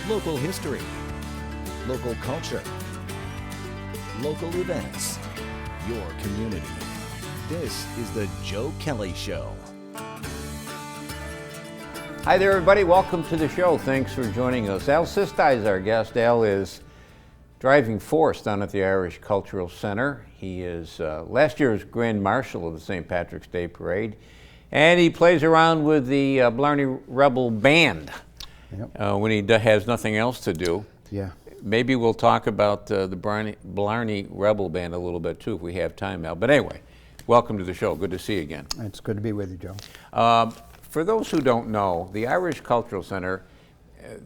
local history, local culture, local events, your community. This is the Joe Kelly Show. Hi there, everybody. Welcome to the show. Thanks for joining us. Al Sisti is our guest. Al is driving force down at the Irish Cultural Center. He is last year's Grand Marshal of the St. Patrick's Day Parade, and he plays around with the Blarney Rebel Band when he has nothing else to do. Yeah. Maybe we'll talk about the Blarney Rebel Band a little bit too if we have time, Al. But anyway, welcome to the show. Good to see you again. It's good to be with you, Joe. For those who don't know, the Irish Cultural Center,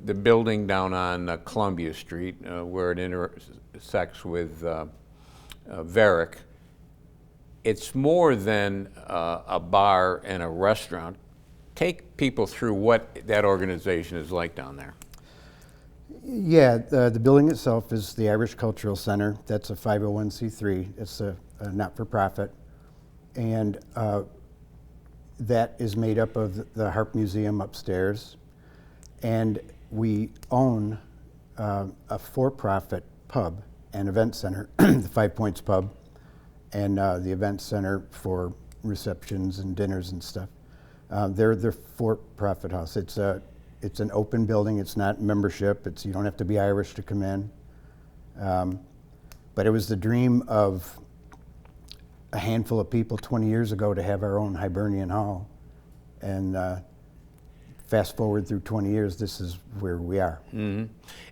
the building down on Columbia Street, where it intersects with Varick, it's more than a bar and a restaurant. Take people through what that organization is like down there. Yeah, the building itself is the Irish Cultural Center. That's a 501c3. It's a not-for-profit. And that is made up of the Harp Museum upstairs. And we own a for-profit pub and event center, the 5 Points Pub, and the event center for receptions and dinners and stuff. They're for-profit house. It's an open building. It's not membership. You don't have to be Irish to come in. But it was the dream of a handful of people 20 years ago to have our own Hibernian Hall. And fast forward through 20 years, this is where we are. Mm-hmm.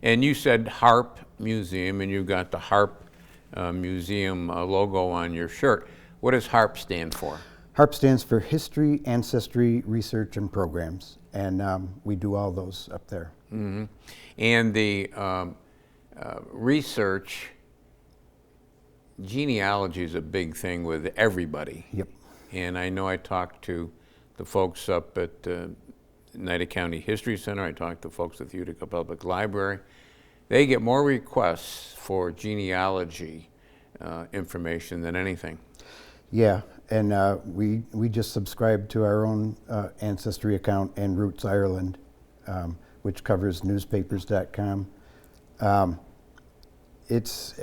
And you said Harp Museum, and you've got the Harp Museum logo on your shirt. What does Harp stand for? HARP stands for History, Ancestry, Research, and Programs. And we do all those up there. Mm-hmm. And the research, genealogy is a big thing with everybody. Yep. And I know I talked to the folks up at Oneida County History Center. I talked to folks at the Utica Public Library. They get more requests for genealogy information than anything. Yeah, and we just subscribed to our own Ancestry account and Roots Ireland, which covers newspapers.com. It's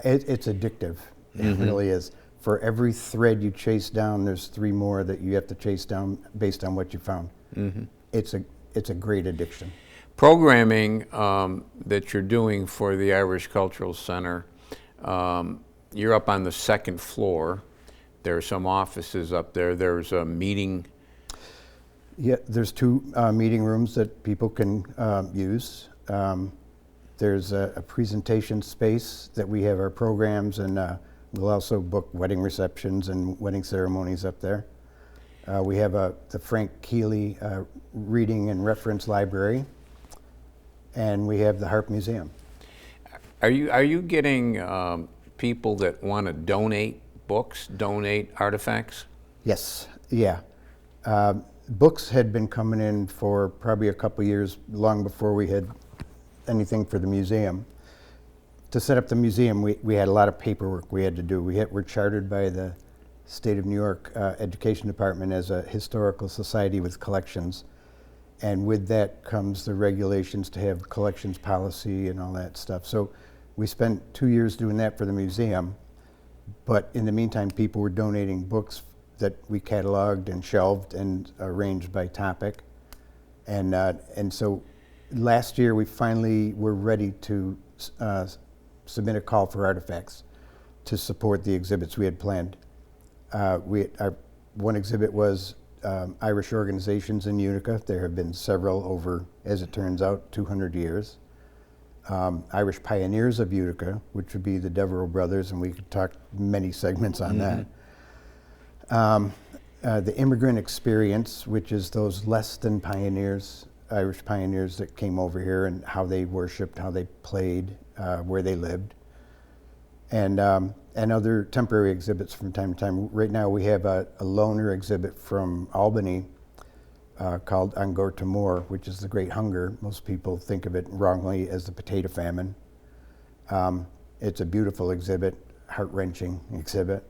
addictive. It really is. For every thread you chase down, there's 3 more that you have to chase down based on what you found. Mm-hmm. It's a great addiction. Programming that you're doing for the Irish Cultural Center, you're up on the 2nd floor. There are some offices up there. There's a meeting. Yeah, there's 2 meeting rooms that people can use. There's a presentation space that we have our programs, and we'll also book wedding receptions and wedding ceremonies up there. We have the Frank Keeley Reading and Reference Library, and we have the Harp Museum. Are you getting people that want to donate books, donate artifacts? Yes, yeah. Books had been coming in for probably a couple years, long before we had anything for the museum. To set up the museum, we had a lot of paperwork we had to do. We're chartered by the State of New York Education Department as a historical society with collections. And with that comes the regulations to have collections policy and all that stuff. So we spent 2 years doing that for the museum. But in the meantime, people were donating books that we cataloged and shelved and arranged by topic. And so last year we finally were ready to submit a call for artifacts to support the exhibits we had planned. Our one exhibit was Irish organizations in Utica. There have been several over, as it turns out, 200 years. Irish Pioneers of Utica, which would be the Devereux Brothers, and we could talk many segments on that. The Immigrant Experience, which is those less than pioneers, Irish pioneers that came over here and how they worshiped, how they played, where they lived. And other temporary exhibits from time to time. Right now we have a loaner exhibit from Albany called Angor Timor, which is the Great Hunger. Most people think of it wrongly as the potato famine. It's a beautiful exhibit, heart-wrenching exhibit.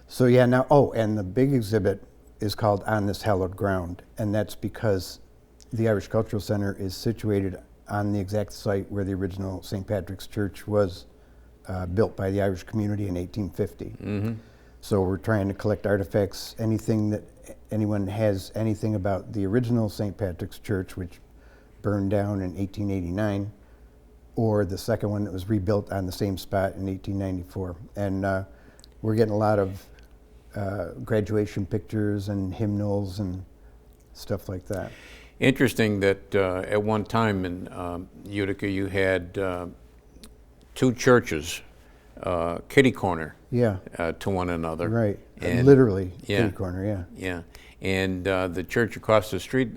So yeah, now, and the big exhibit is called On This Hallowed Ground, and that's because the Irish Cultural Center is situated on the exact site where the original St. Patrick's Church was built by the Irish community in 1850. So we're trying to collect artifacts, anything that anyone has anything about the original St. Patrick's Church, which burned down in 1889, or the second one that was rebuilt on the same spot in 1894. And we're getting a lot of graduation pictures and hymnals and stuff like that. Interesting that at one time in Utica you had two churches, kitty corner Yeah, to one another. right. And Literally, yeah. kitty corner, yeah. Yeah, and the church across the street,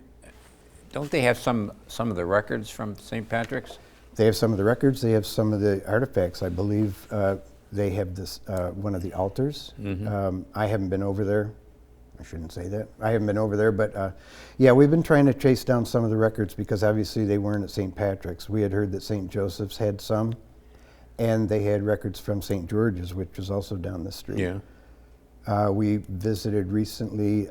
don't they have some of the records from St. Patrick's? They have some of the records, they have some of the artifacts. I believe they have this, one of the altars. I haven't been over there. I shouldn't say that. I haven't been over there, but yeah, we've been trying to chase down some of the records because obviously they weren't at St. Patrick's. We had heard that St. Joseph's had some, and they had records from St. George's, which was also down the street. Yeah. We visited recently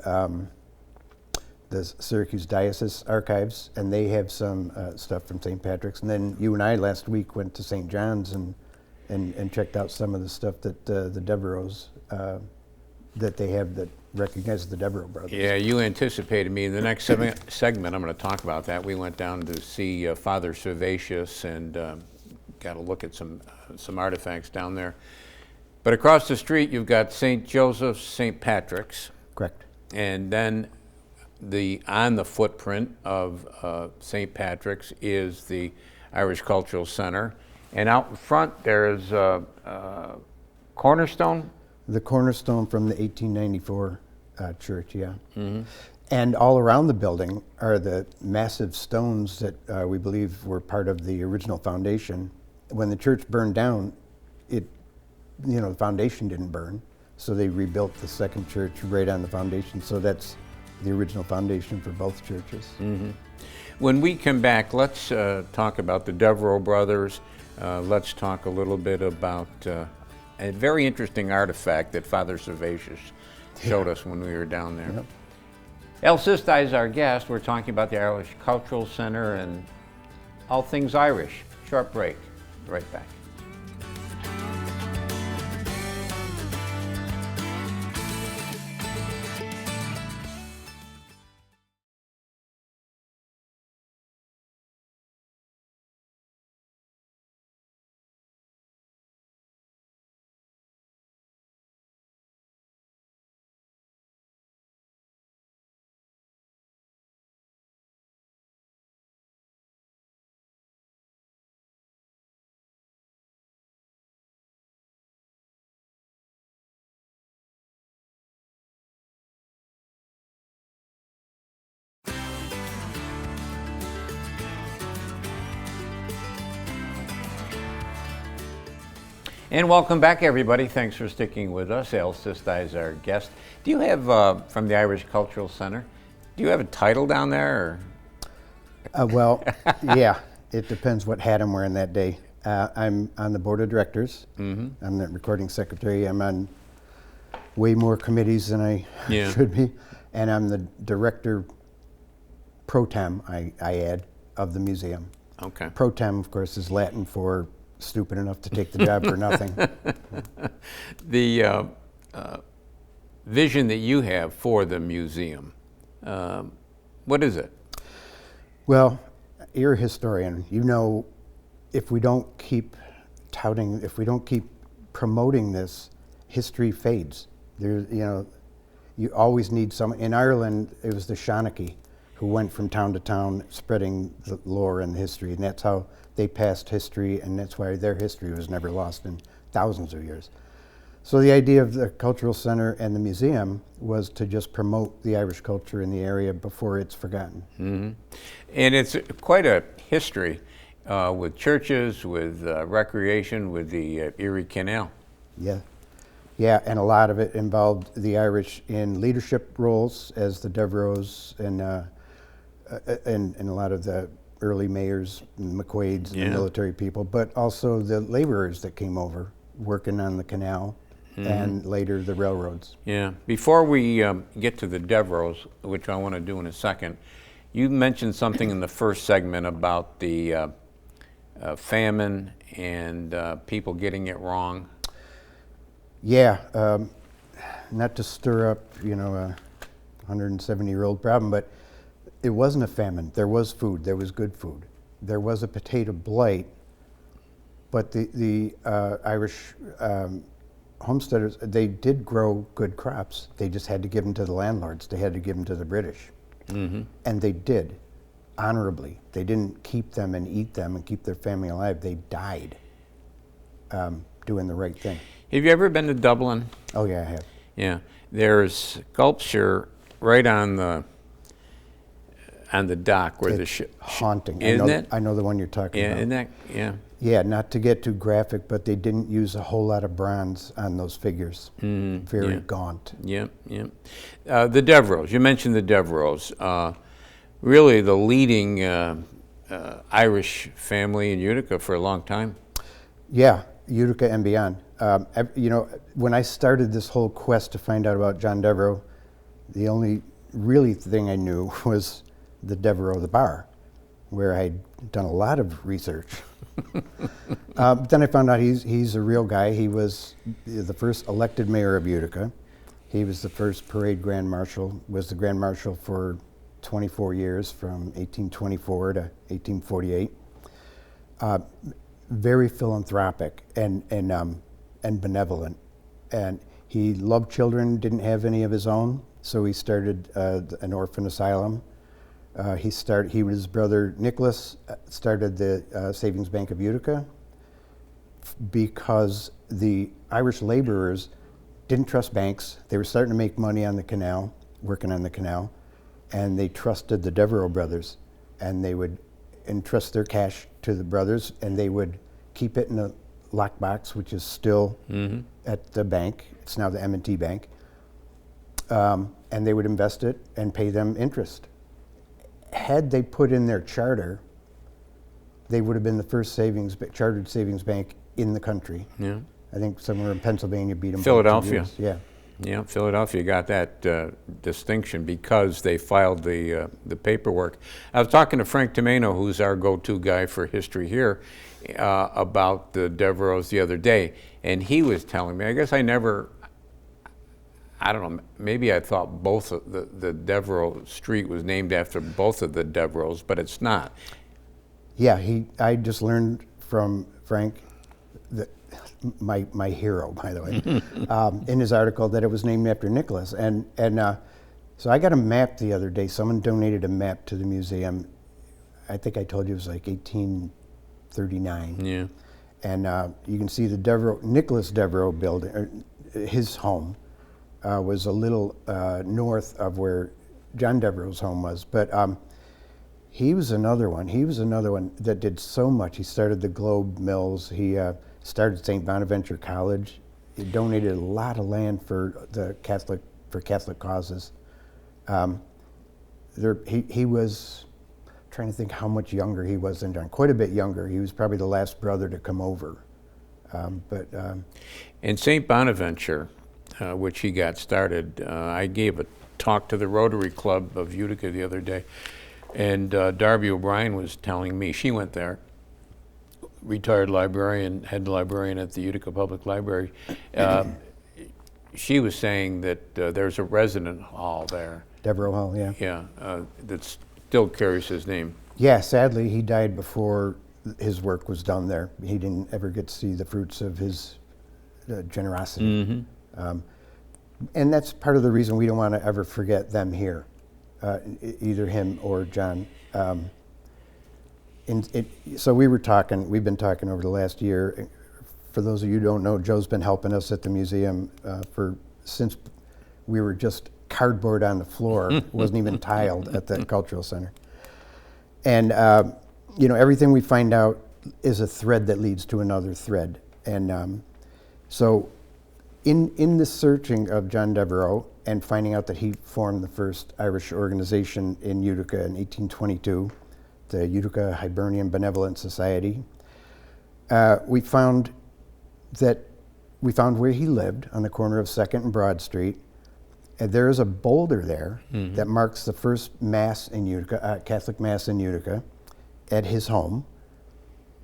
the Syracuse Diocese Archives, and they have some stuff from St. Patrick's. And then you and I last week went to St. John's and checked out some of the stuff that the Devereaux, that they have that recognizes the Devereaux brothers. Yeah, you anticipated me. In the next segment, I'm going to talk about that. We went down to see Father Servatius and got a look at some artifacts down there. But across the street, you've got St. Joseph's, St. Patrick's. Correct. And then on the footprint of St. Patrick's is the Irish Cultural Center. And out in front, there's Cornerstone. The cornerstone from the 1894 church, yeah. And all around the building are the massive stones that we believe were part of the original foundation. When the church burned down, the foundation didn't burn, so they rebuilt the second church right on the foundation. So that's the original foundation for both churches. When we come back, let's talk about the Devereaux brothers. Let's talk a little bit about a very interesting artifact that Father Servatius showed us when we were down there. Yep. El Sisti is our guest. We're talking about the Irish Cultural Center and all things Irish. Short break. Right back. And welcome back, everybody. Thanks for sticking with us. El Sisti is our guest. Do you have, from the Irish Cultural Center, do you have a title down there? Well, yeah, it depends what hat I'm wearing that day. I'm on the board of directors. I'm the recording secretary. I'm on way more committees than I should be. And I'm the director pro tem, I add, of the museum. Okay. Pro tem, of course, is Latin for stupid enough to take the job for nothing. The vision that you have for the museum, what is it? Well, you're a historian. You know, if we don't keep touting, if we don't keep promoting this, history fades. You always need someone. In Ireland, it was the Shanachie who went from town to town spreading the lore and the history, and that's how they passed history, and that's why their history was never lost in thousands of years. So the idea of the Cultural Center and the museum was to just promote the Irish culture in the area before it's forgotten. And it's quite a history with churches, with recreation, with the Erie Canal. Yeah, and a lot of it involved the Irish in leadership roles as the Devereaux and a lot of the early mayors, and McQuaid's, and the military people, but also the laborers that came over working on the canal and later the railroads. Yeah. Before we get to the Devereaux, which I want to do in a second, You mentioned something in the first segment about the famine and people getting it wrong. Yeah, not to stir up, a 170-year-old problem, but it wasn't a famine. There was food. There was good food. There was a potato blight, but the Irish homesteaders, they did grow good crops. They just had to give them to the landlords. They had to give them to the British. Mm-hmm. And they did, honorably. They didn't keep them and eat them and keep their family alive. They died doing the right thing. Have you ever been to Dublin? Oh, yeah, I have. Yeah. There's sculpture right on the dock where It's haunting. Isn't it? I know the one you're talking about. Isn't that? Yeah. Yeah, not to get too graphic, but they didn't use a whole lot of bronze on those figures. Very gaunt. Yeah, yeah. The Devereux, you mentioned the Devereux. Really the leading Irish family in Utica for a long time. Yeah, Utica and beyond. When I started this whole quest to find out about John Devereux, the only really thing I knew was the Devereux, the bar, where I'd done a lot of research. But then I found out he's a real guy. He was the first elected mayor of Utica. He was the first parade grand marshal, was the grand marshal for 24 years, from 1824 to 1848. Very philanthropic and benevolent. And he loved children, didn't have any of his own, so he started an orphan asylum. His brother Nicholas started the Savings Bank of Utica because the Irish laborers didn't trust banks. They were starting to make money on the canal, working on the canal, and they trusted the Devereux brothers, and they would entrust their cash to the brothers, and they would keep it in a lockbox, which is still at the bank. It's now the M&T Bank. And they would invest it and pay them interest. Had they put in their charter, they would have been the first chartered savings bank in the country. Yeah, I think somewhere in Pennsylvania beat them. Philadelphia. Yeah, yeah. Philadelphia got that distinction because they filed the paperwork. I was talking to Frank Tomeno, who's our go-to guy for history here, about the Devereux the other day, and he was telling me. I guess I don't know, maybe I thought both of the Devereux Street was named after both of the Devereux, but it's not. Yeah, I just learned from Frank, my hero, by the way, in his article that it was named after Nicholas. And so I got a map the other day. Someone donated a map to the museum. I think I told you it was like 1839. Yeah. And you can see the Nicholas Devereux building, his home. Was a little north of where John Devereux's home was, but he was another one. He was another one that did so much. He started the Globe Mills. He started St. Bonaventure College. He donated a lot of land for Catholic causes. He was trying to think how much younger he was than John. Quite a bit younger. He was probably the last brother to come over. In St. Bonaventure, which he got started, I gave a talk to the Rotary Club of Utica the other day, and Darby O'Brien was telling me, she went there, retired librarian, head librarian at the Utica Public Library. She was saying that there's a resident hall there. Devereux Hall, yeah. Yeah, that still carries his name. Yeah, sadly, he died before his work was done there. He didn't ever get to see the fruits of his generosity. Mm-hmm. And that's part of the reason we don't want to ever forget them here, either him or John. So we've been talking over the last year. For those of you who don't know, Joe's been helping us at the museum since we were just cardboard on the floor. It wasn't even tiled at the Cultural Center. And everything we find out is a thread that leads to another thread. And so in the searching of John Devereux and finding out that he formed the first Irish organization in Utica in 1822, the Utica Hibernian Benevolent Society, we found where he lived on the corner of 2nd and Broad Street, And there is a boulder there that marks the first Mass in Utica, Catholic Mass in Utica, at his home.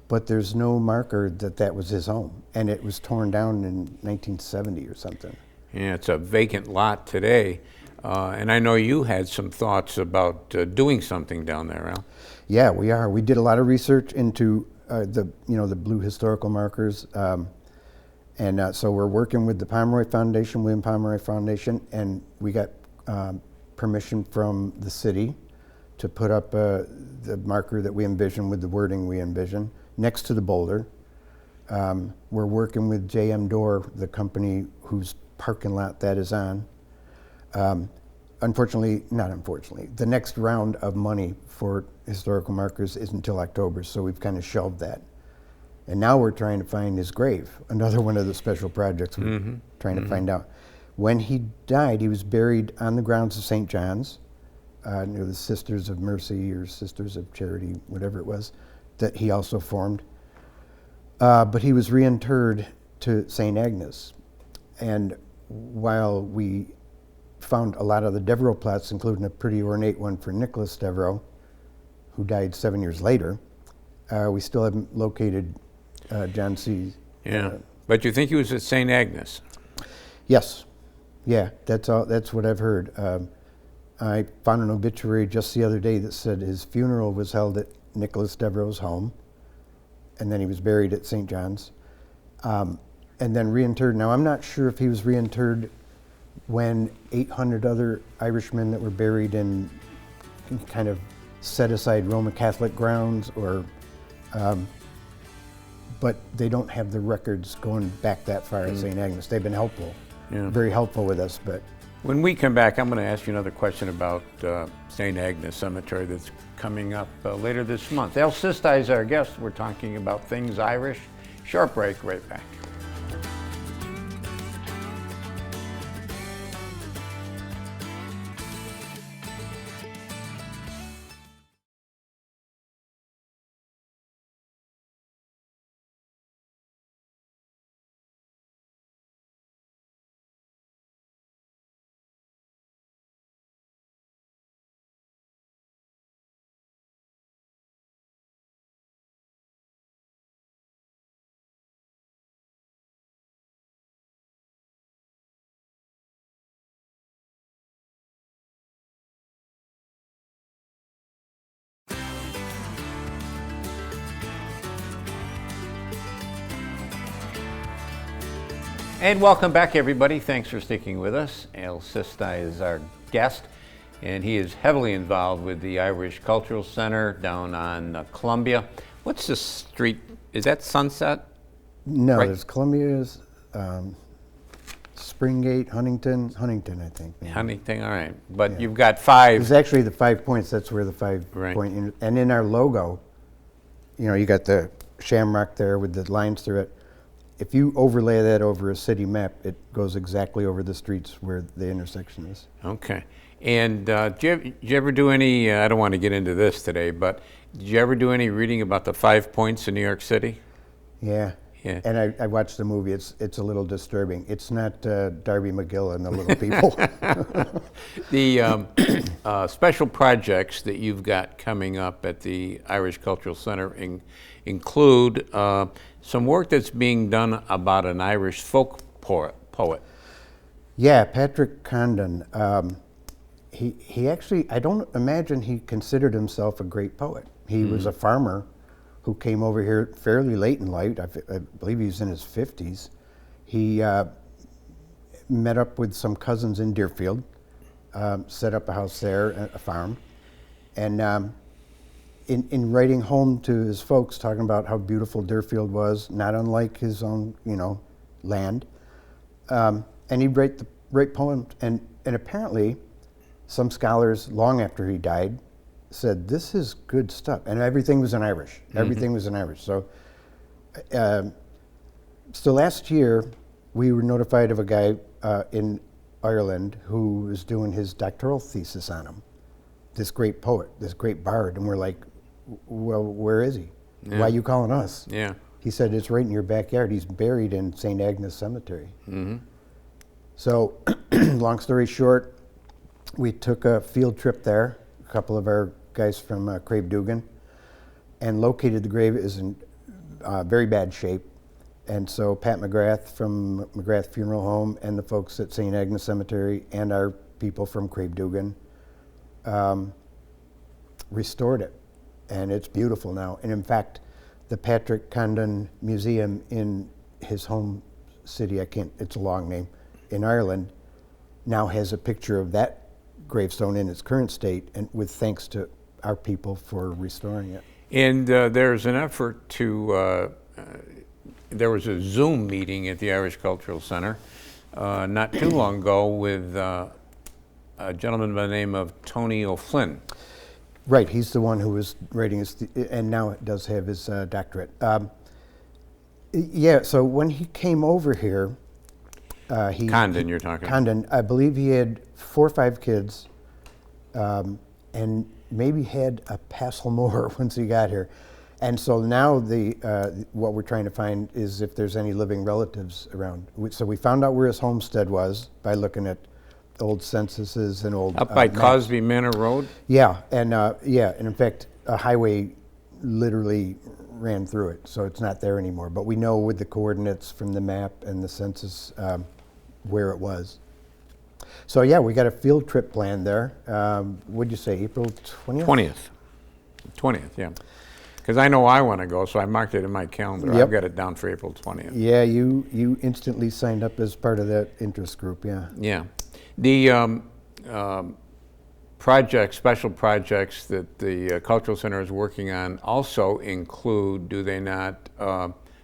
But there's no marker that that was his home. And it was torn down in 1970 or something. Yeah, it's a vacant lot today. And I know you had some thoughts about doing something down there, Al. Yeah, we are. We did a lot of research into the blue historical markers. So we're working with the Pomeroy Foundation, William Pomeroy Foundation, and we got permission from the city to put up the marker that we envision with the wording we envision next to the boulder. We're working with J.M. Dorr, the company whose parking lot that is on. Not unfortunately, the next round of money for historical markers isn't until October, so we've kind of shelved that. And now we're trying to find his grave, another one of the special projects we're trying to find out. When he died, he was buried on the grounds of St. John's, near the Sisters of Mercy or Sisters of Charity, whatever it was, that he also formed. But he was reinterred to St. Agnes. And while we found a lot of the Devereux plots, including a pretty ornate one for Nicholas Devereux, who died 7 years later, we still haven't located John C. Yeah, but you think he was at St. Agnes? Yes, yeah, that's what I've heard. I found an obituary just the other day that said his funeral was held at Nicholas Devereux's home, and then he was buried at St. John's, and then reinterred. Now, I'm not sure if he was reinterred when 800 other Irishmen that were buried in kind of set-aside Roman Catholic grounds, or but they don't have the records going back that far at St. Agnes. They've been helpful, very helpful with us. But when we come back, I'm going to ask you another question about St. Agnes Cemetery that's coming up later this month. Al Sisti is our guest. We're talking about things Irish. Short break, right back. And welcome back, everybody. Thanks for sticking with us. Al Sisti is our guest, and he is heavily involved with the Irish Cultural Center down on Columbia. What's the street? Is that Sunset? no, Right. there's Columbia's, Springate, Huntington, I think. maybe. Huntington, all right. But you've got 5. It's actually the 5 points. That's where the Right. point. And in our logo, you got the shamrock there with the lines through it. If you overlay that over a city map, it goes exactly over the streets where the intersection is. Okay. And did you ever do any, I don't want to get into this today, but did you ever do any reading about the 5 points in New York City? Yeah. Yeah. And I watched the movie. It's a little disturbing. It's not Darby McGill and the Little People. The special projects that you've got coming up at the Irish Cultural Center include some work that's being done about an Irish folk poet. Yeah, Patrick Condon. He actually, I don't imagine he considered himself a great poet. He was a farmer who came over here fairly late in life. I believe he was in his 50s. He met up with some cousins in Deerfield, set up a house there, a farm, and in writing home to his folks, talking about how beautiful Deerfield was, not unlike his own, land, and he'd write poems, and apparently, some scholars, long after he died, said, this is good stuff. And everything was in Irish. Everything was in Irish. So last year, we were notified of a guy in Ireland who was doing his doctoral thesis on him. This great poet, this great bard. And we're like, well, where is he? Yeah. Why are you calling us? Yeah. He said, it's right in your backyard. He's buried in St. Agnes Cemetery. So, long story short, we took a field trip there, a couple of our guys from Crave Dugan, and located the grave. Is in very bad shape. And so Pat McGrath from McGrath Funeral Home and the folks at St. Agnes Cemetery and our people from Crave Dugan restored it. And it's beautiful now. And in fact, the Patrick Condon Museum in his home city, it's a long name, in Ireland, now has a picture of that gravestone in its current state, and with thanks to our people for restoring it. And there's an effort to, there was a Zoom meeting at the Irish Cultural Center not too long ago with a gentleman by the name of Tony O'Flynn. Right, he's the one who was writing his, and now it does have his doctorate. Yeah, so when he came over here, Condon, you're talking. Condon, I believe he had 4 or 5 kids, and maybe had a passel more once he got here. And so now what we're trying to find is if there's any living relatives around. So we found out where his homestead was by looking at old censuses and old Up by maps. Cosby Manor Road? Yeah, and in fact, a highway literally ran through it, so it's not there anymore. But we know with the coordinates from the map and the census where it was. So yeah, we got a field trip planned there. What'd you say, April 20th? 20th, yeah. Because I know I want to go, so I marked it in my calendar. Yep. I've got it down for April 20th. Yeah, you instantly signed up as part of that interest group, yeah. Yeah. The special projects that the Cultural Center is working on also include, do they not,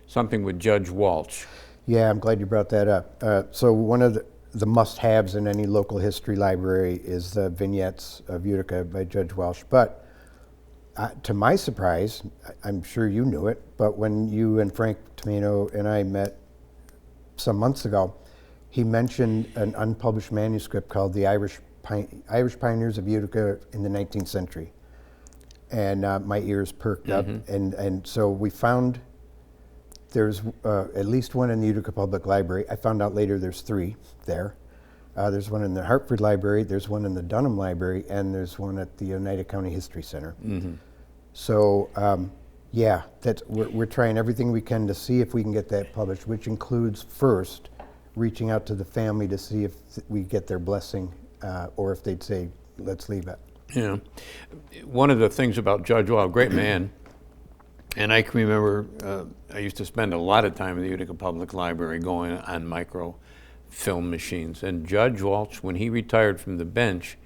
something with Judge Walsh? Yeah, I'm glad you brought that up. So one of the must-haves in any local history library is the vignettes of Utica by Judge Walsh. But to my surprise, I'm sure you knew it, but when you and Frank Tomino and I met some months ago, he mentioned an unpublished manuscript called The Irish Pioneers of Utica in the 19th Century. And my ears perked up. And so we found there's at least one in the Utica Public Library. I found out later there's 3 there. There's one in the Hartford Library, there's one in the Dunham Library, and there's one at the Oneida County History Center. So yeah, we're trying everything we can to see if we can get that published, which includes first reaching out to the family to see if we get their blessing or if they'd say, let's leave it. Yeah. One of the things about Judge Walsh, great man, and I can remember I used to spend a lot of time in the Utica Public Library going on microfilm machines. And Judge Walsh, when he retired from the bench,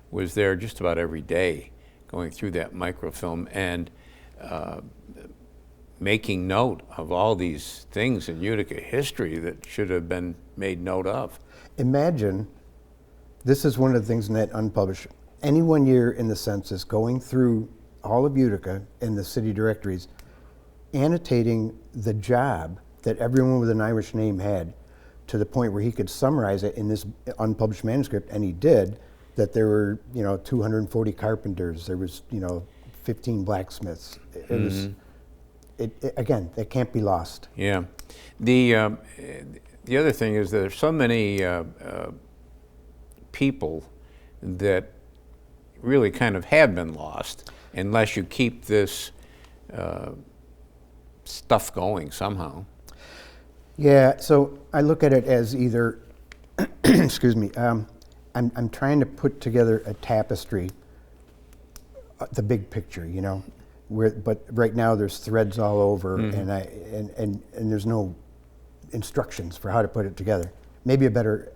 was there just about every day going through that microfilm and making note of all these things in Utica history that should have been made note of. Imagine, this is one of the things in that unpublished, any one year in the census going through all of Utica in the city directories, annotating the job that everyone with an Irish name had to the point where he could summarize it in this unpublished manuscript, and he did, that there were 240 carpenters, there was 15 blacksmiths. It was, again, it can't be lost. Yeah. The other thing is there's so many people that really kind of have been lost unless you keep this stuff going somehow. Yeah, so I look at it as either, excuse me, I'm trying to put together a tapestry, the big picture, but right now there's threads all over, and there's no instructions for how to put it together. Maybe a better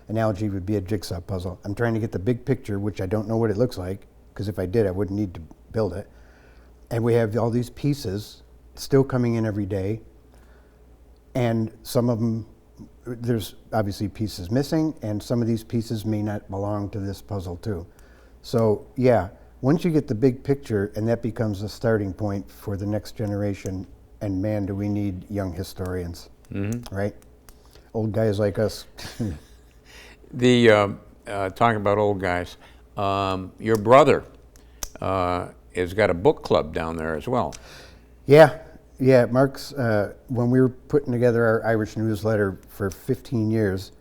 analogy would be a jigsaw puzzle. I'm trying to get the big picture, which I don't know what it looks like, because if I did, I wouldn't need to build it. And we have all these pieces still coming in every day, and some of them, there's obviously pieces missing, and some of these pieces may not belong to this puzzle too. So yeah, once you get the big picture, and that becomes a starting point for the next generation, and man, do we need young historians, right? Old guys like us. Talking about old guys, your brother has got a book club down there as well. Yeah, Mark's, when we were putting together our Irish newsletter for 15 years,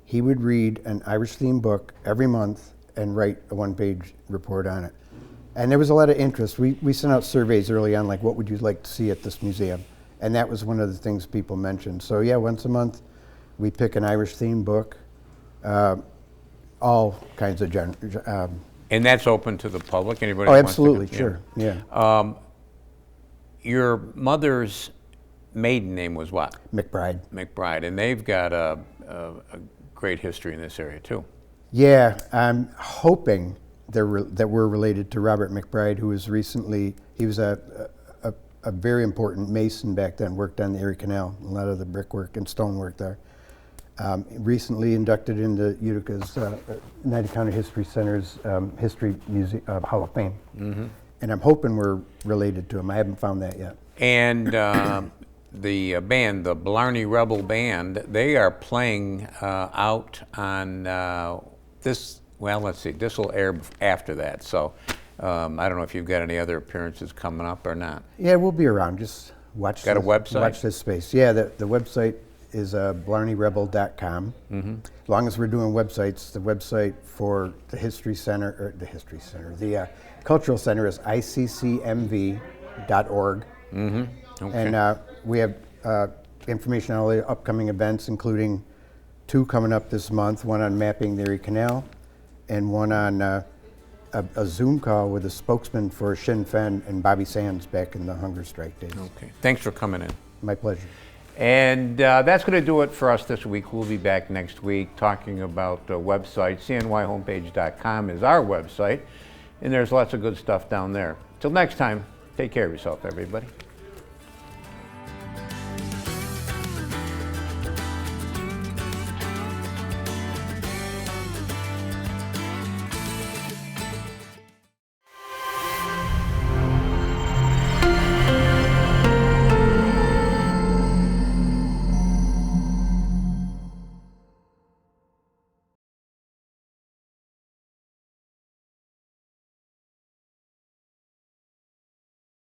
he would read an Irish-themed book every month and write a one-page report on it. And there was a lot of interest. We sent out surveys early on, like, what would you like to see at this museum? And that was one of the things people mentioned. So yeah, once a month, we pick an Irish-themed book, all kinds of And that's open to the public? Anybody Oh, who wants to absolutely, come? sure, yeah. Your mother's maiden name was what? McBride. McBride, and they've got a great history in this area too. Yeah, I'm hoping that we're related to Robert McBride, who was recently, he was a very important mason back then, worked on the Erie Canal, a lot of the brickwork and stonework there. Recently inducted into UTICA's United County History Center's History Museum Hall of Fame. Mm-hmm. And I'm hoping we're related to him. I haven't found that yet. And the band, the Blarney Rebel Band, they are playing out on this, well, let's see, this will air after that. So I don't know if you've got any other appearances coming up or not. Yeah, we'll be around. Just watch. Got a website? Watch this space. Yeah, the website is blarneyrebel.com. Mm-hmm. As long as we're doing websites, the website for the History Center, the Cultural Center is iccmv.org. Mm-hmm. Okay. And we have information on all the upcoming events, including 2 coming up this month, one on mapping the Erie Canal, and one on a Zoom call with a spokesman for Sinn Féin and Bobby Sands back in the hunger strike days. Okay. Thanks for coming in. My pleasure. And that's going to do it for us this week. We'll be back next week talking about websites. cnyhomepage.com is our website, and there's lots of good stuff down there. Till next time, take care of yourself, everybody.